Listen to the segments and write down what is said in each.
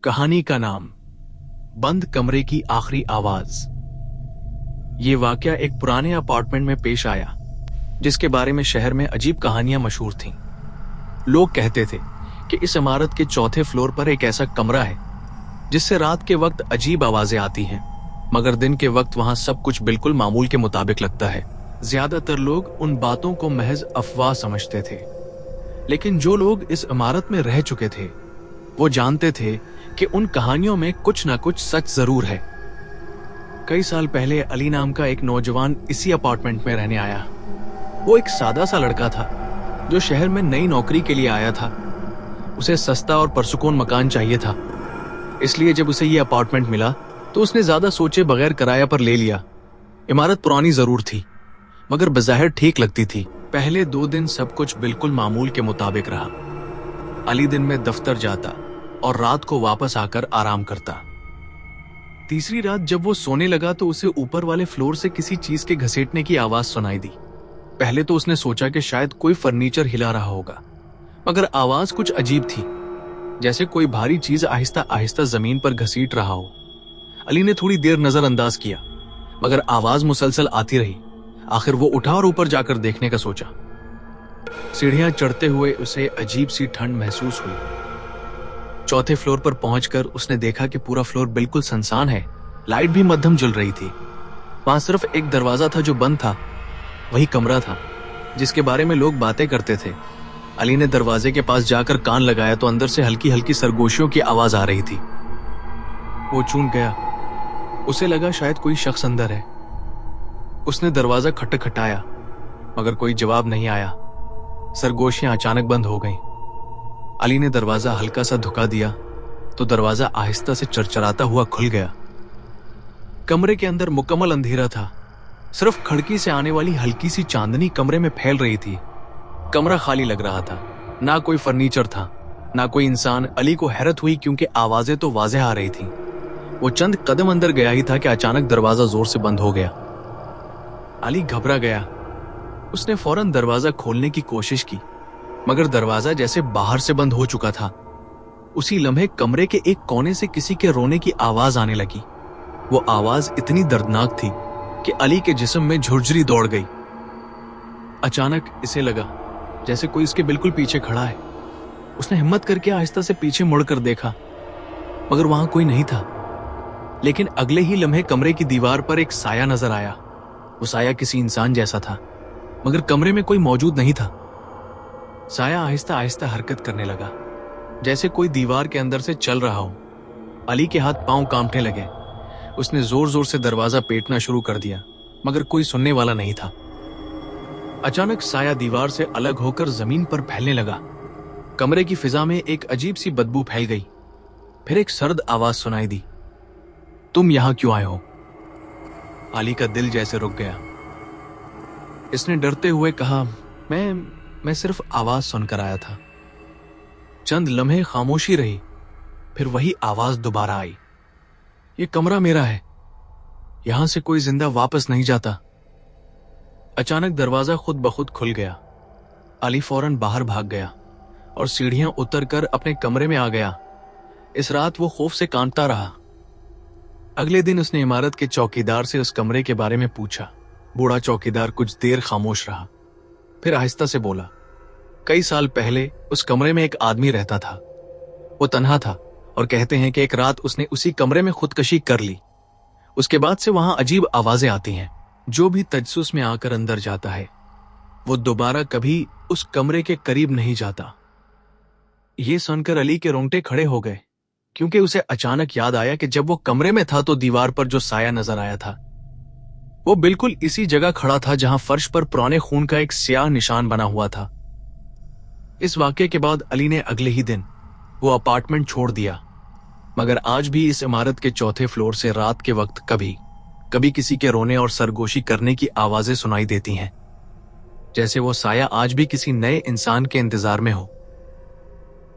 कहानी का नाम बंद कमरे की आखिरी आवाज। ये वाकया एक पुराने अपार्टमेंट में पेश आया जिसके बारे में शहर में अजीब कहानियां मशहूर थीं। लोग कहते थे कि इस इमारत के चौथे फ्लोर पर एक ऐसा कमरा है जिससे रात के वक्त अजीब आवाजें आती हैं, मगर दिन के वक्त वहां सब कुछ बिल्कुल मामूल के मुताबिक लगता है। ज्यादातर लोग उन बातों को महज अफवाह समझते थे, लेकिन जो लोग इस इमारत में रह चुके थे वो जानते थे कि उन कहानियों में कुछ ना कुछ सच जरूर है। कई साल पहले अली नाम का एक नौजवान इसी अपार्टमेंट में रहने आया। वो एक सादा सा लड़का था जो शहर में नई नौकरी के लिए आया था। उसे सस्ता और पुरसुकून मकान चाहिए था, इसलिए जब उसे ये अपार्टमेंट मिला तो उसने ज्यादा सोचे बगैर किराया पर ले लिया। इमारत पुरानी जरूर थी, मगर बज़ाहिर ठीक लगती थी। पहले 2 दिन सब कुछ बिल्कुल मामूल के मुताबिक रहा। अली दिन में दफ्तर जाता और रात को वापस आकर आराम करता। तीसरी रात जब वो सोने लगा तो उसे ऊपर वाले फ्लोर से किसी चीज के घसीटने की आवाज सुनाई दी। पहले तो उसने सोचा कि शायद कोई फर्नीचर हिला रहा होगा, मगर आवाज कुछ अजीब थी, जैसे कोई भारी चीज आहिस्ता आहिस्ता जमीन पर घसीट रहा हो। अली ने थोड़ी देर नजरअंदाज किया, मगर आवाज मुसलसल आती रही। आखिर वो उठा और ऊपर जाकर देखने का सोचा। सीढ़ियां चढ़ते हुए उसे अजीब सी ठंड महसूस हुई। चौथे फ्लोर पर पहुंचकर उसने देखा कि पूरा फ्लोर बिल्कुल सुनसान है। लाइट भी मध्यम जल रही थी। वहां सिर्फ एक दरवाजा था जो बंद था। वही कमरा था जिसके बारे में लोग बातें करते थे। अली ने दरवाजे के पास जाकर कान लगाया तो अंदर से हल्की हल्की सरगोशियों की आवाज आ रही थी। वो चूक गया। उसे लगा शायद कोई शख्स अंदर है। उसने दरवाजा खटखटाया, मगर कोई जवाब नहीं आया। सरगोशियां अचानक बंद हो गईं। अली ने दरवाजा हल्का सा धुका दिया तो दरवाजा आहिस्ता से चरचराता हुआ खुल गया। कमरे के अंदर मुकम्मल अंधेरा था। सिर्फ खिड़की से आने वाली हल्की सी चांदनी कमरे में फैल रही थी। कमरा खाली लग रहा था। ना कोई फर्नीचर था, ना कोई इंसान। अली को हैरत हुई क्योंकि आवाजें तो वाज़ेह आ रही थीं। वो चंद कदम अंदर गया ही था कि अचानक दरवाजा जोर से बंद हो गया। अली घबरा गया। उसने फौरन दरवाजा खोलने की कोशिश की, मगर दरवाजा जैसे बाहर से बंद हो चुका था। उसी लम्हे कमरे के एक कोने से किसी के रोने की आवाज आने लगी। वो आवाज इतनी दर्दनाक थी कि अली के जिस्म में झुरझुरी दौड़ गई। अचानक इसे लगा जैसे कोई इसके बिल्कुल पीछे खड़ा है। उसने हिम्मत करके आहिस्ता से पीछे मुड़कर देखा, मगर वहां कोई नहीं था। लेकिन अगले ही लम्हे कमरे की दीवार पर एक साया नजर आया। वो साया किसी इंसान जैसा था, मगर कमरे में कोई मौजूद नहीं था। साया आहिस्ता आहिस्ता हरकत करने लगा, जैसे कोई दीवार के अंदर से चल रहा हो। अली के हाथ पांव कांपने लगे। उसने जोर जोर से दरवाजा पीटना शुरू कर दिया, मगर कोई सुनने वाला नहीं था। अचानक साया दीवार से अलग होकर जमीन पर फैलने लगा। कमरे की फिजा में एक अजीब सी बदबू फैल गई। फिर एक सर्द आवाज सुनाई दी, तुम यहां क्यों आए हो? अली का दिल जैसे रुक गया। इसने डरते हुए कहा, मैं सिर्फ आवाज सुनकर आया था। चंद लम्हे खामोशी रही, फिर वही आवाज दोबारा आई, ये कमरा मेरा है, यहां से कोई जिंदा वापस नहीं जाता। अचानक दरवाजा खुद ब खुद खुल गया। अली फौरन बाहर भाग गया और सीढ़ियां उतरकर अपने कमरे में आ गया। इस रात वो खौफ से कांपता रहा। अगले दिन उसने इमारत के चौकीदार से उस कमरे के बारे में पूछा। बूढ़ा चौकीदार कुछ देर खामोश रहा, फिर आहिस्ता से बोला, कई साल पहले उस कमरे में एक आदमी रहता था। वो तन्हा था और कहते हैं कि एक रात उसने उसी कमरे में खुदकशी कर ली। उसके बाद से वहां अजीब आवाजें आती हैं। जो भी तजस्सुस में आकर अंदर जाता है वो दोबारा कभी उस कमरे के करीब नहीं जाता। ये सुनकर अली के रोंगटे खड़े हो गए, क्योंकि उसे अचानक याद आया कि जब वो कमरे में था तो दीवार पर जो साया नजर आया था वो बिल्कुल इसी जगह खड़ा था जहां फर्श पर पुराने खून का एक स्याह निशान बना हुआ था। इस वाकये के बाद अली ने अगले ही दिन वो अपार्टमेंट छोड़ दिया, मगर आज भी इस इमारत के चौथे फ्लोर से रात के वक्त कभी कभी किसी के रोने और सरगोशी करने की आवाजें सुनाई देती हैं, जैसे वो साया आज भी किसी नए इंसान के इंतजार में हो।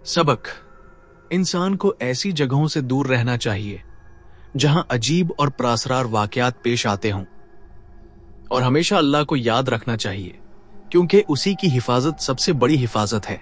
सबक: इंसान को ऐसी जगहों से दूर रहना चाहिए जहां अजीब और प्रासरार वाकयात पेश आते हों, और हमेशा अल्लाह को याद रखना चाहिए, क्योंकि उसी की हिफाजत सबसे बड़ी हिफाजत है।